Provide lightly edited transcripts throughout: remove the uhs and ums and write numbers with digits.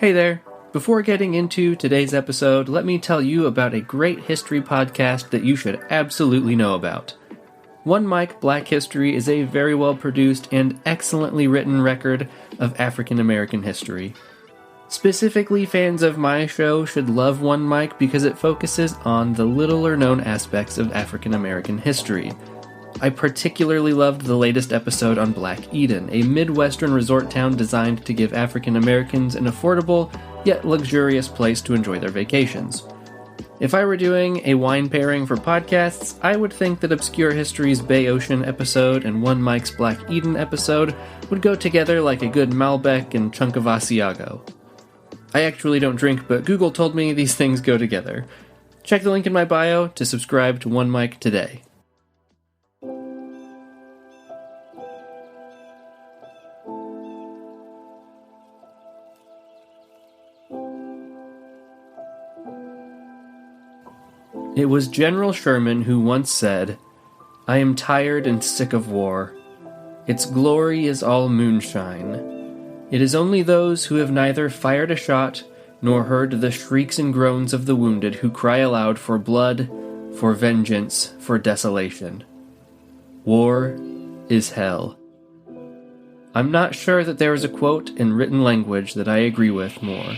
Hey there! Before getting into today's episode, let me tell you about a great history podcast that you should absolutely know about. One Mic Black History is a very well produced and excellently written record of African American history. Specifically, fans of my show should love One Mic because it focuses on the littler known aspects of African American history. I particularly loved the latest episode on Black Eden, a Midwestern resort town designed to give African Americans an affordable, yet luxurious place to enjoy their vacations. If I were doing a wine pairing for podcasts, I would think that Obscure History's Bay Ocean episode and One Mic's Black Eden episode would go together like a good Malbec and chunk of Asiago. I actually don't drink, but Google told me these things go together. Check the link in my bio to subscribe to One Mic today. It was General Sherman who once said, "I am tired and sick of war. Its glory is all moonshine. It is only those who have neither fired a shot nor heard the shrieks and groans of the wounded who cry aloud for blood, for vengeance, for desolation. War is hell." I'm not sure that there is a quote in written language that I agree with more.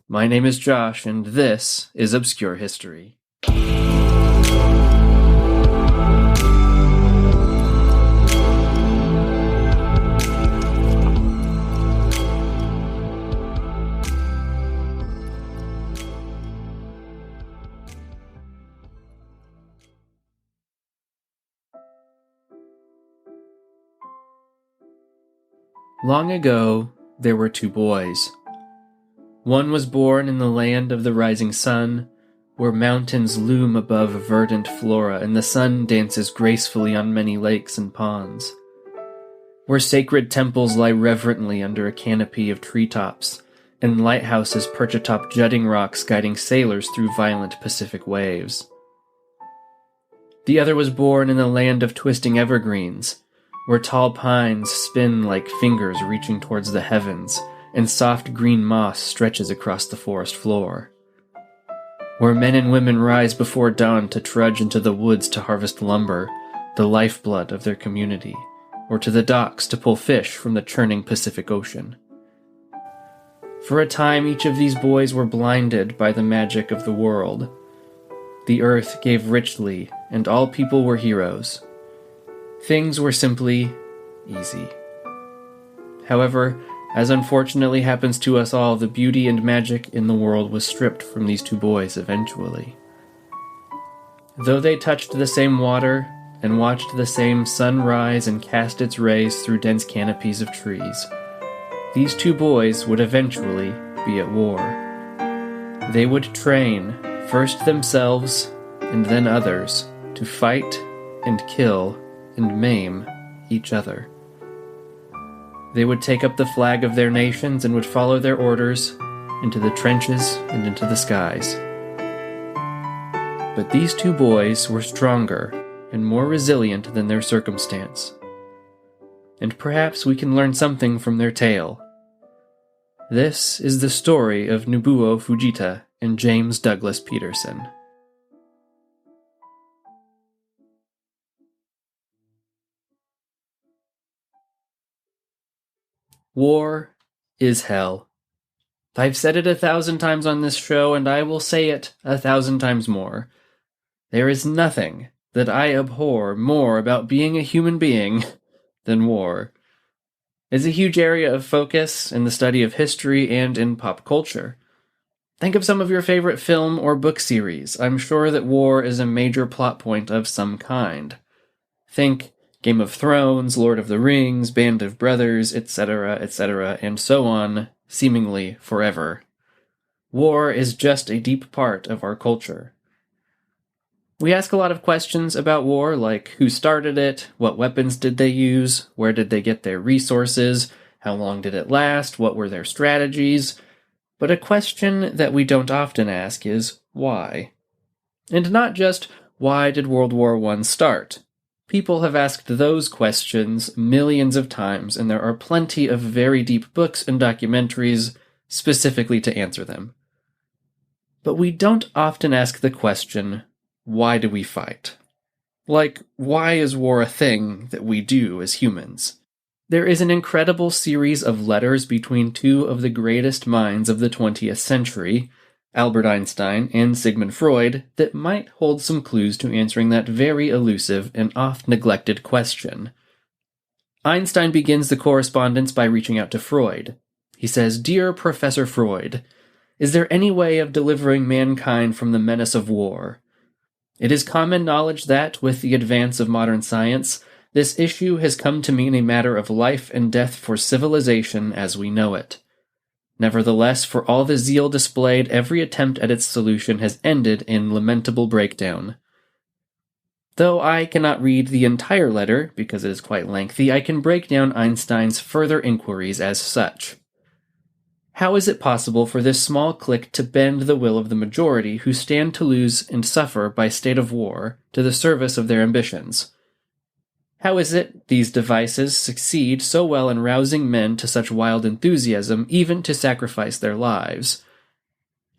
My name is Josh, and this is Obscure History. Long ago, there were two boys. One was born in the land of the rising sun, where mountains loom above verdant flora and the sun dances gracefully on many lakes and ponds. Where sacred temples lie reverently under a canopy of treetops, and lighthouses perch atop jutting rocks guiding sailors through violent Pacific waves. The other was born in the land of twisting evergreens, where tall pines spin like fingers reaching towards the heavens, and soft green moss stretches across the forest floor. Where men and women rise before dawn to trudge into the woods to harvest lumber, the lifeblood of their community, or to the docks to pull fish from the churning Pacific Ocean. For a time, each of these boys were blinded by the magic of the world. The earth gave richly, and all people were heroes. Things were simply easy. However, as unfortunately happens to us all, the beauty and magic in the world was stripped from these two boys eventually. Though they touched the same water and watched the same sun rise and cast its rays through dense canopies of trees, these two boys would eventually be at war. They would train, first themselves and then others, to fight and kill and maim each other. They would take up the flag of their nations and would follow their orders into the trenches and into the skies. But these two boys were stronger and more resilient than their circumstance. And perhaps we can learn something from their tale. This is the story of Nobuo Fujita and James Douglas Peterson. War is hell. I've said it 1,000 times on this show, and I will say it 1,000 times more. There is nothing that I abhor more about being a human being than war. It's a huge area of focus in the study of history and in pop culture. Think of some of your favorite film or book series. I'm sure that war is a major plot point of some kind. Think Game of Thrones, Lord of the Rings, Band of Brothers, etc., and so on, seemingly forever. War is just a deep part of our culture. We ask a lot of questions about war, like who started it, what weapons did they use, where did they get their resources, how long did it last, what were their strategies, but a question that we don't often ask is why? And not just, why did World War I start? People have asked those questions millions of times, and there are plenty of very deep books and documentaries specifically to answer them. But we don't often ask the question, why do we fight? Like, why is war a thing that we do as humans? There is an incredible series of letters between two of the greatest minds of the 20th century, Albert Einstein and Sigmund Freud, that might hold some clues to answering that very elusive and oft-neglected question. Einstein begins the correspondence by reaching out to Freud. He says, "Dear Professor Freud, is there any way of delivering mankind from the menace of war? It is common knowledge that, with the advance of modern science, this issue has come to mean a matter of life and death for civilization as we know it. Nevertheless, for all the zeal displayed, every attempt at its solution has ended in lamentable breakdown." Though I cannot read the entire letter, because it is quite lengthy, I can break down Einstein's further inquiries as such. How is it possible for this small clique to bend the will of the majority who stand to lose and suffer by state of war to the service of their ambitions? How is it these devices succeed so well in rousing men to such wild enthusiasm, even to sacrifice their lives?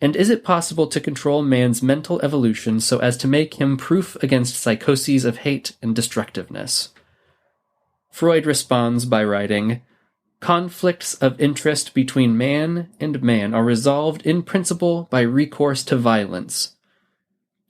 And is it possible to control man's mental evolution so as to make him proof against psychoses of hate and destructiveness? Freud responds by writing, "Conflicts of interest between man and man are resolved in principle by recourse to violence.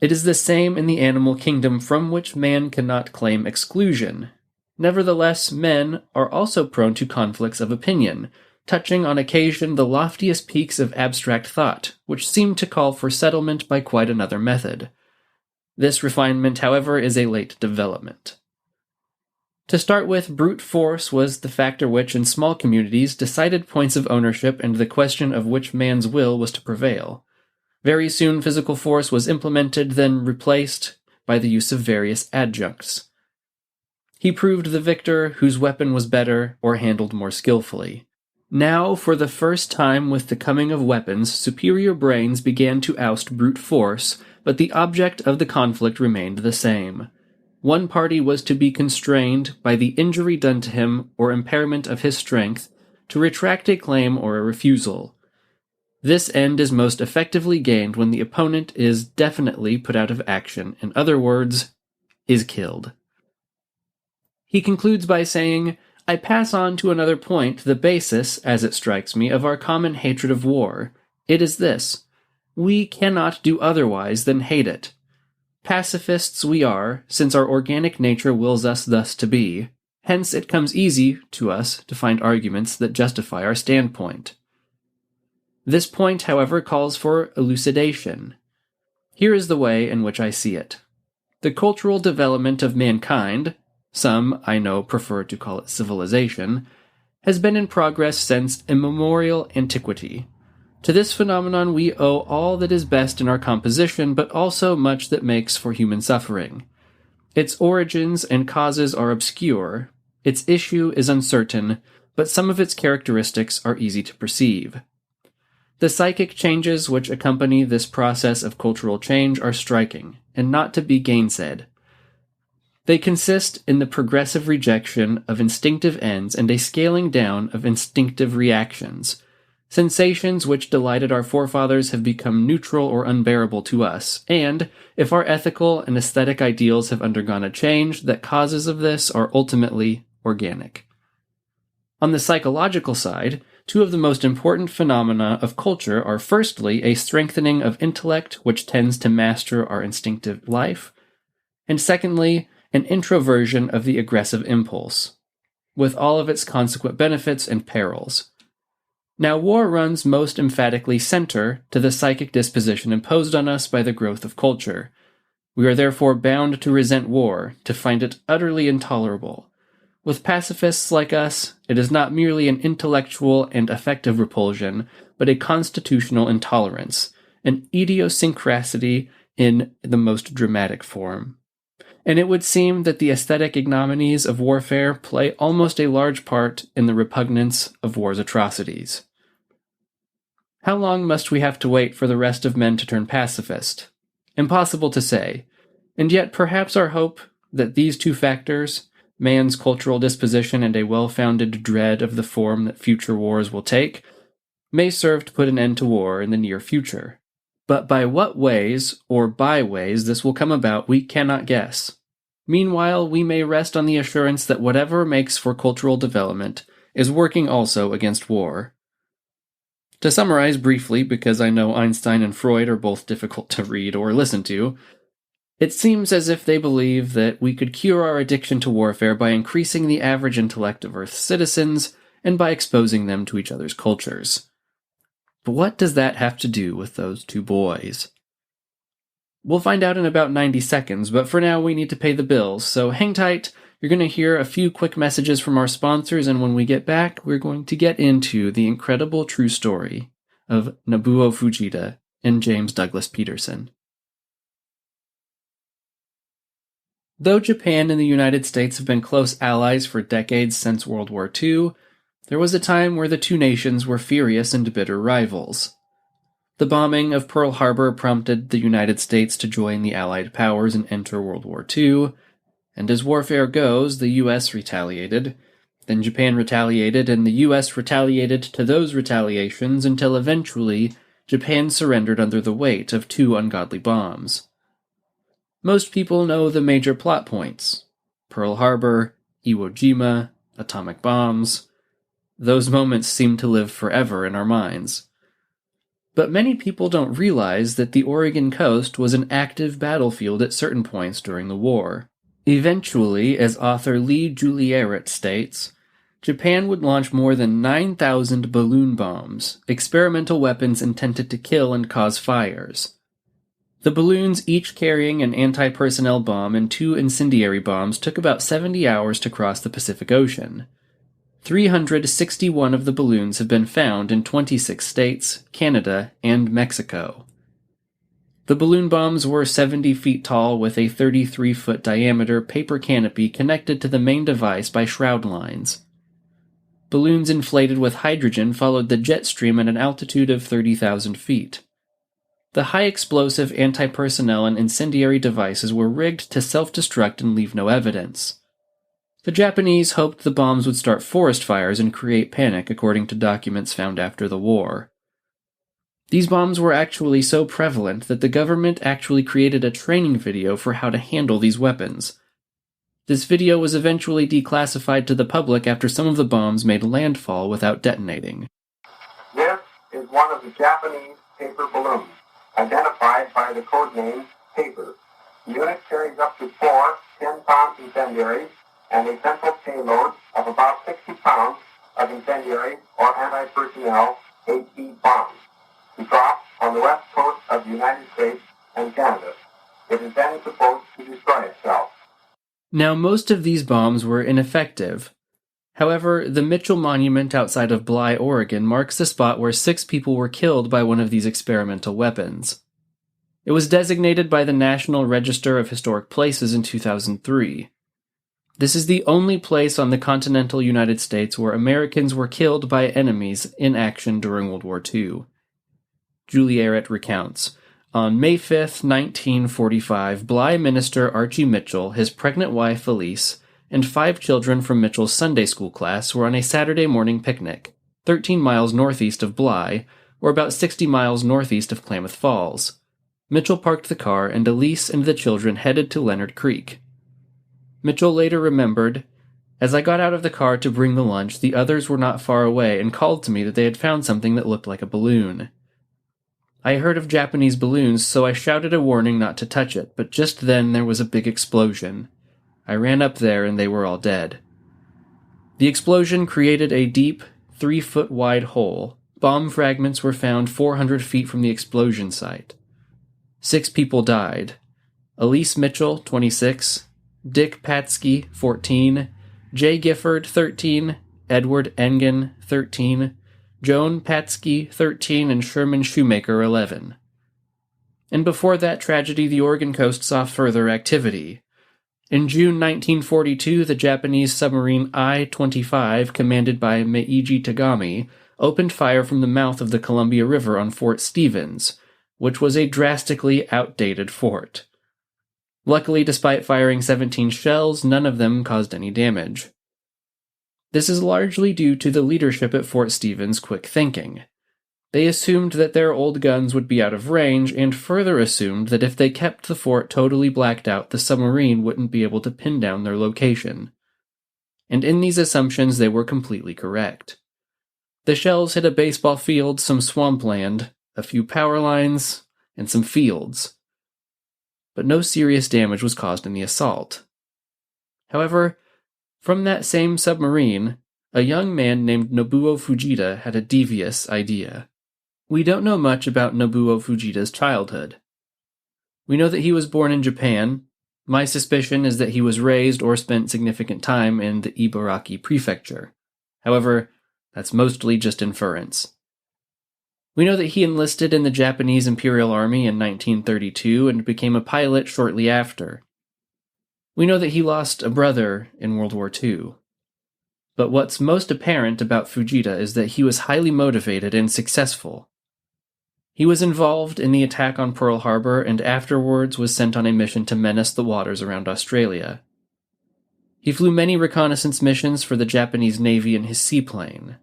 It is the same in the animal kingdom from which man cannot claim exclusion. Nevertheless, men are also prone to conflicts of opinion, touching on occasion the loftiest peaks of abstract thought, which seem to call for settlement by quite another method. This refinement, however, is a late development. To start with, brute force was the factor which, in small communities, decided points of ownership and the question of which man's will was to prevail. Very soon physical force was implemented, then replaced by the use of various adjuncts. He proved the victor whose weapon was better or handled more skillfully. Now, for the first time with the coming of weapons, superior brains began to oust brute force, but the object of the conflict remained the same. One party was to be constrained by the injury done to him or impairment of his strength to retract a claim or a refusal. This end is most effectively gained when the opponent is definitely put out of action, in other words, is killed. He concludes by saying, "I pass on to another point, the basis, as it strikes me, of our common hatred of war. It is this: we cannot do otherwise than hate it. Pacifists we are, since our organic nature wills us thus to be. Hence it comes easy to us to find arguments that justify our standpoint. This point, however, calls for elucidation. Here is the way in which I see it. The cultural development of mankind, some, I know, prefer to call it civilization, has been in progress since immemorial antiquity. To this phenomenon we owe all that is best in our composition, but also much that makes for human suffering. Its origins and causes are obscure, its issue is uncertain, but some of its characteristics are easy to perceive. The psychic changes which accompany this process of cultural change are striking, and not to be gainsaid. They consist in the progressive rejection of instinctive ends and a scaling down of instinctive reactions. Sensations which delighted our forefathers have become neutral or unbearable to us, and, if our ethical and aesthetic ideals have undergone a change, the causes of this are ultimately organic. On the psychological side, two of the most important phenomena of culture are firstly a strengthening of intellect which tends to master our instinctive life, and secondly, an introversion of the aggressive impulse, with all of its consequent benefits and perils. Now, war runs most emphatically center to the psychic disposition imposed on us by the growth of culture. We are therefore bound to resent war, to find it utterly intolerable. With pacifists like us, it is not merely an intellectual and affective repulsion, but a constitutional intolerance, an idiosyncrasy in the most dramatic form. And it would seem that the aesthetic ignominies of warfare play almost a large part in the repugnance of war's atrocities. How long must we have to wait for the rest of men to turn pacifist? Impossible to say, and yet perhaps our hope that these two factors, man's cultural disposition and a well-founded dread of the form that future wars will take, may serve to put an end to war in the near future. But by what ways, or byways, this will come about, we cannot guess. Meanwhile, we may rest on the assurance that whatever makes for cultural development is working also against war. To summarize briefly, because I know Einstein and Freud are both difficult to read or listen to, it seems as if they believe that we could cure our addiction to warfare by increasing the average intellect of Earth's citizens and by exposing them to each other's cultures. But what does that have to do with those two boys? We'll find out in about 90 seconds, but for now we need to pay the bills, so hang tight. You're going to hear a few quick messages from our sponsors, and when we get back, we're going to get into the incredible true story of Nobuo Fujita and James Douglas Peterson. Though Japan and the United States have been close allies for decades since World War II, there was a time where the two nations were furious and bitter rivals. The bombing of Pearl Harbor prompted the United States to join the Allied powers and enter World War II, and as warfare goes, the U.S. retaliated, then Japan retaliated, and the U.S. retaliated to those retaliations until eventually Japan surrendered under the weight of two ungodly bombs. Most people know the major plot points: Pearl Harbor, Iwo Jima, atomic bombs. Those moments seem to live forever in our minds. But many people don't realize that the Oregon coast was an active battlefield at certain points during the war. Eventually, as author Lee Julieret states, Japan would launch more than 9,000 balloon bombs, experimental weapons intended to kill and cause fires. The balloons, each carrying an anti-personnel bomb and two incendiary bombs, took about 70 hours to cross the Pacific Ocean. 361 of the balloons have been found in 26 states, Canada, and Mexico. The balloon bombs were 70 feet tall with a 33-foot diameter paper canopy connected to the main device by shroud lines. Balloons inflated with hydrogen followed the jet stream at an altitude of 30,000 feet. The high-explosive anti-personnel and incendiary devices were rigged to self-destruct and leave no evidence. The Japanese hoped the bombs would start forest fires and create panic, according to documents found after the war. These bombs were actually so prevalent that the government actually created a training video for how to handle these weapons. This video was eventually declassified to the public after some of the bombs made landfall without detonating. This is one of the Japanese paper balloons, identified by the codename Paper. The unit carries up to 4 10-pound incendiaries and a central payload of about 60 pounds of incendiary or anti-personnel HE bombs to drop on the west coast of the United States and Canada. It is then supposed to destroy itself. Now, most of these bombs were ineffective. However, the Mitchell Monument outside of Bly, Oregon marks the spot where 6 people were killed by one of these experimental weapons. It was designated by the National Register of Historic Places in 2003. This is the only place on the continental United States where Americans were killed by enemies in action during World War II. Julieret recounts, on May 5, 1945, Bly minister Archie Mitchell, his pregnant wife Elise, and 5 children from Mitchell's Sunday school class were on a Saturday morning picnic, 13 miles northeast of Bly, or about 60 miles northeast of Klamath Falls. Mitchell parked the car, and Elise and the children headed to Leonard Creek. Mitchell later remembered, "As I got out of the car to bring the lunch, the others were not far away and called to me that they had found something that looked like a balloon. I heard of Japanese balloons, so I shouted a warning not to touch it, but just then there was a big explosion. I ran up there and they were all dead." The explosion created a deep, 3-foot-wide hole. Bomb fragments were found 400 feet from the explosion site. 6 people died. Elise Mitchell, 26, Dick Patsky, 14, Jay Gifford, 13, Edward Engen, 13, Joan Patsky, 13, and Sherman Shoemaker, 11. And before that tragedy, the Oregon coast saw further activity. In June 1942, the Japanese submarine I-25, commanded by Meiji Tagami, opened fire from the mouth of the Columbia River on Fort Stevens, which was a drastically outdated fort. Luckily, despite firing 17 shells, none of them caused any damage. This is largely due to the leadership at Fort Stevens' quick thinking. They assumed that their old guns would be out of range, and further assumed that if they kept the fort totally blacked out, the submarine wouldn't be able to pin down their location. And in these assumptions, they were completely correct. The shells hit a baseball field, some swampland, a few power lines, and some fields. But no serious damage was caused in the assault. However, from that same submarine, a young man named Nobuo Fujita had a devious idea. We don't know much about Nobuo Fujita's childhood. We know that he was born in Japan. My suspicion is that he was raised or spent significant time in the Ibaraki prefecture. However, that's mostly just inference. We know that he enlisted in the Japanese Imperial Army in 1932 and became a pilot shortly after. We know that he lost a brother in World War II. But what's most apparent about Fujita is that he was highly motivated and successful. He was involved in the attack on Pearl Harbor and afterwards was sent on a mission to menace the waters around Australia. He flew many reconnaissance missions for the Japanese Navy in his seaplane.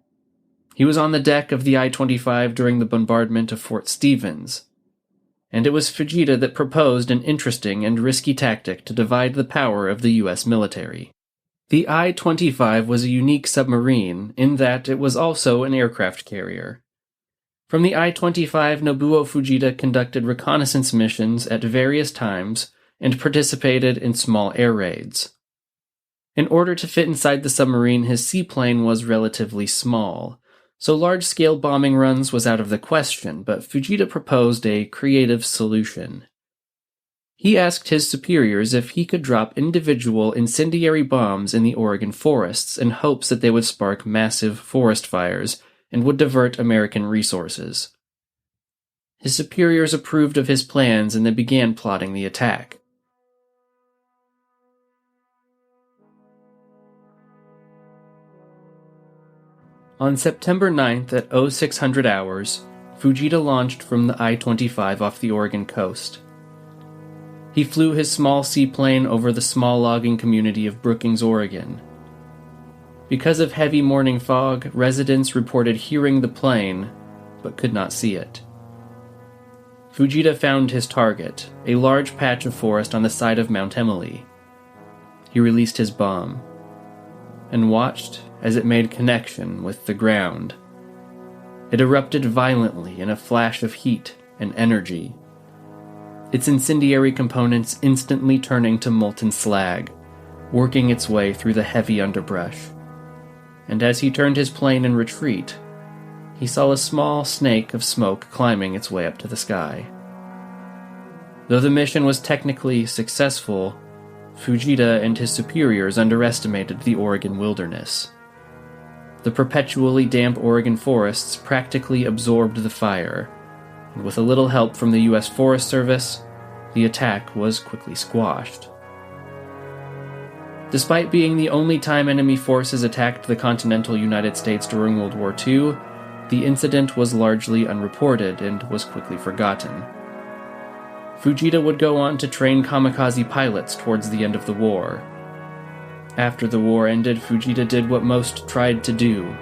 He was on the deck of the I-25 during the bombardment of Fort Stevens. And it was Fujita that proposed an interesting and risky tactic to divide the power of the U.S. military. The I-25 was a unique submarine in that it was also an aircraft carrier. From the I-25, Nobuo Fujita conducted reconnaissance missions at various times and participated in small air raids. In order to fit inside the submarine, his seaplane was relatively small, so large-scale bombing runs was out of the question, but Fujita proposed a creative solution. He asked his superiors if he could drop individual incendiary bombs in the Oregon forests in hopes that they would spark massive forest fires and would divert American resources. His superiors approved of his plans and they began plotting the attack. On September 9th at 0600 hours, Fujita launched from the I-25 off the Oregon coast. He flew his small seaplane over the small logging community of Brookings, Oregon. Because of heavy morning fog, residents reported hearing the plane, but could not see it. Fujita found his target, a large patch of forest on the side of Mount Emily. He released his bomb, and watched as it made connection with the ground. It erupted violently in a flash of heat and energy, its incendiary components instantly turning to molten slag, working its way through the heavy underbrush. And as he turned his plane in retreat, he saw a small snake of smoke climbing its way up to the sky. Though the mission was technically successful, Fujita and his superiors underestimated the Oregon wilderness. The perpetually damp Oregon forests practically absorbed the fire, and with a little help from the U.S. Forest Service, the attack was quickly squashed. Despite being the only time enemy forces attacked the continental United States during World War II, the incident was largely unreported and was quickly forgotten. Fujita would go on to train kamikaze pilots towards the end of the war. After the war ended, Fujita did what most tried to do.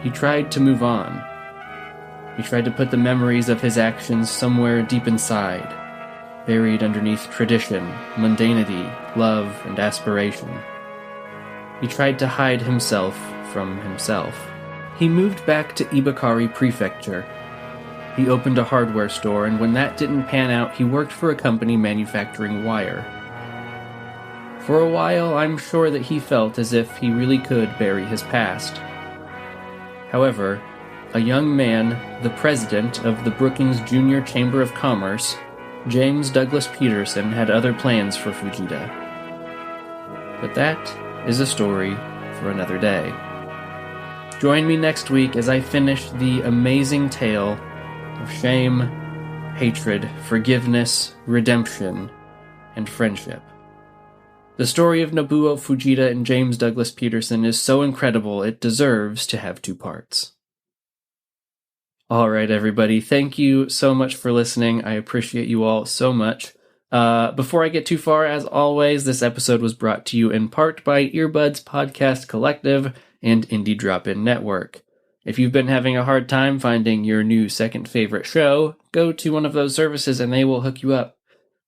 He tried to move on. He tried to put the memories of his actions somewhere deep inside, buried underneath tradition, mundanity, love, and aspiration. He tried to hide himself from himself. He moved back to Ibaraki Prefecture. He opened a hardware store, and when that didn't pan out, he worked for a company manufacturing wire. For a while, I'm sure that he felt as if he really could bury his past. However, a young man, the president of the Brookings Junior Chamber of Commerce, James Douglas Peterson, had other plans for Fujita. But that is a story for another day. Join me next week as I finish the amazing tale of shame, hatred, forgiveness, redemption, and friendship. The story of Nobuo Fujita and James Douglas Peterson is so incredible it deserves to have 2 parts. All right, everybody. Thank you so much for listening. I appreciate you all so much. Before I get too far, as always, this episode was brought to you in part by Earbuds Podcast Collective and Indie Drop-In Network. If you've been having a hard time finding your new second favorite show, go to one of those services and they will hook you up.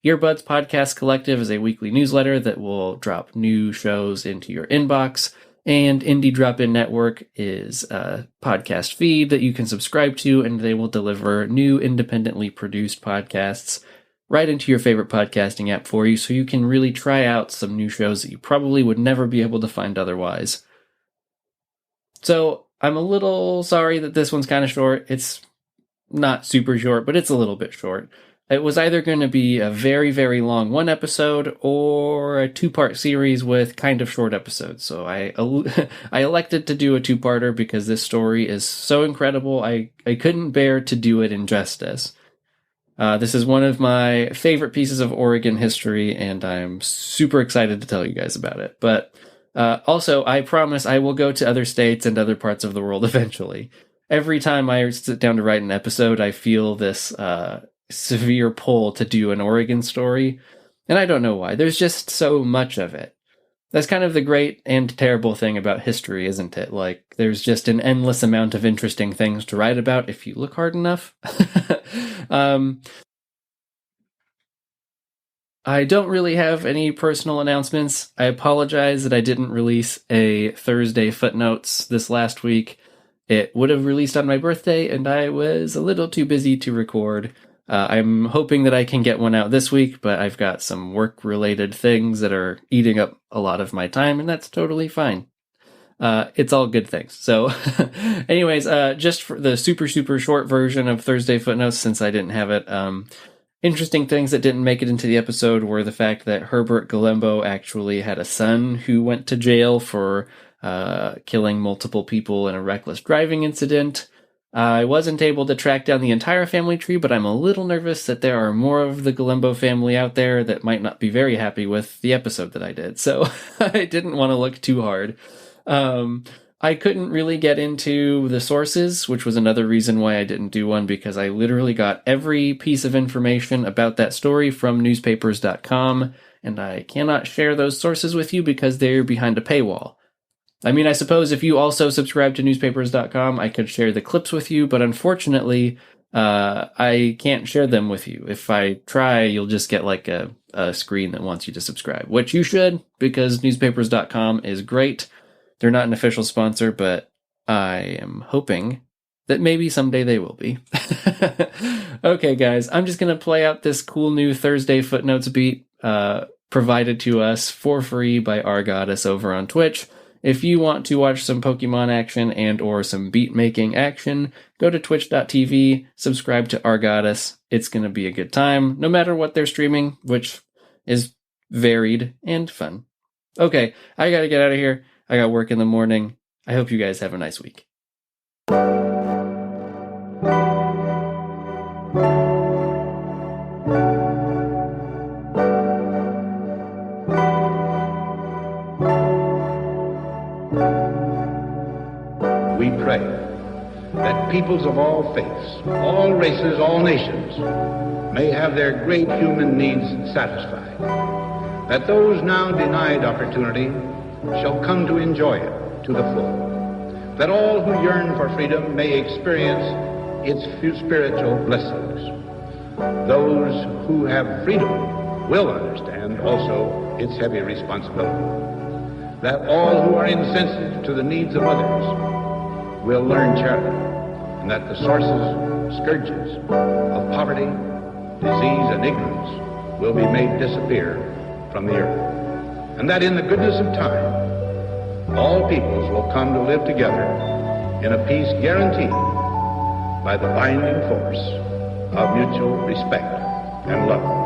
Earbuds Podcast Collective is a weekly newsletter that will drop new shows into your inbox, and Indie Drop-In Network is a podcast feed that you can subscribe to, and they will deliver new independently produced podcasts right into your favorite podcasting app for you, so you can really try out some new shows that you probably would never be able to find otherwise. So, I'm a little sorry that this one's kind of short. It's not super short, but it's a little bit short. It was either going to be a very, very long one episode or a two-part series with kind of short episodes. So I elected to do a two-parter because this story is so incredible. I couldn't bear to do it injustice. This is one of my favorite pieces of Oregon history, and I'm super excited to tell you guys about it. But also, I promise I will go to other states and other parts of the world eventually. Every time I sit down to write an episode, I feel this severe pull to do an Oregon story, and I don't know why. There's just so much of it. That's kind of the great and terrible thing about history, isn't it? Like, there's just an endless amount of interesting things to write about if you look hard enough. I don't really have any personal announcements. I apologize that I didn't release a Thursday Footnotes this last week. It would have released on my birthday, and I was a little too busy to record. I'm hoping that I can get one out this week, but I've got some work-related things that are eating up a lot of my time, and that's totally fine. It's all good things. So anyways, just for the super, super short version of Thursday Footnotes, since I didn't have it, interesting things that didn't make it into the episode were the fact that Herbert Galembo actually had a son who went to jail for killing multiple people in a reckless driving incident. I wasn't able to track down the entire family tree, but I'm a little nervous that there are more of the Galembo family out there that might not be very happy with the episode that I did, so I didn't want to look too hard. I couldn't really get into the sources, which was another reason why I didn't do one, because I literally got every piece of information about that story from newspapers.com, and I cannot share those sources with you because they're behind a paywall. I mean, I suppose if you also subscribe to newspapers.com, I could share the clips with you, but unfortunately, I can't share them with you. If I try, you'll just get like a screen that wants you to subscribe, which you should, because newspapers.com is great. They're not an official sponsor, but I am hoping that maybe someday they will be. Okay, guys, I'm just going to play out this cool new Thursday Footnotes beat provided to us for free by our goddess over on Twitch. If you want to watch some Pokemon action and or some beat-making action, go to twitch.tv, subscribe to our goddess. It's going to be a good time, no matter what they're streaming, which is varied and fun. Okay, I gotta get out of here. I got work in the morning. I hope you guys have a nice week. We pray that peoples of all faiths, all races, all nations may have their great human needs satisfied, that those now denied opportunity shall come to enjoy it to the full, that all who yearn for freedom may experience its spiritual blessings. Those who have freedom will understand also its heavy responsibility, that all who are insensitive to the needs of others will learn charity, and that the sources, scourges of poverty, disease, and ignorance will be made disappear from the earth, and that in the goodness of time, all peoples will come to live together in a peace guaranteed by the binding force of mutual respect and love.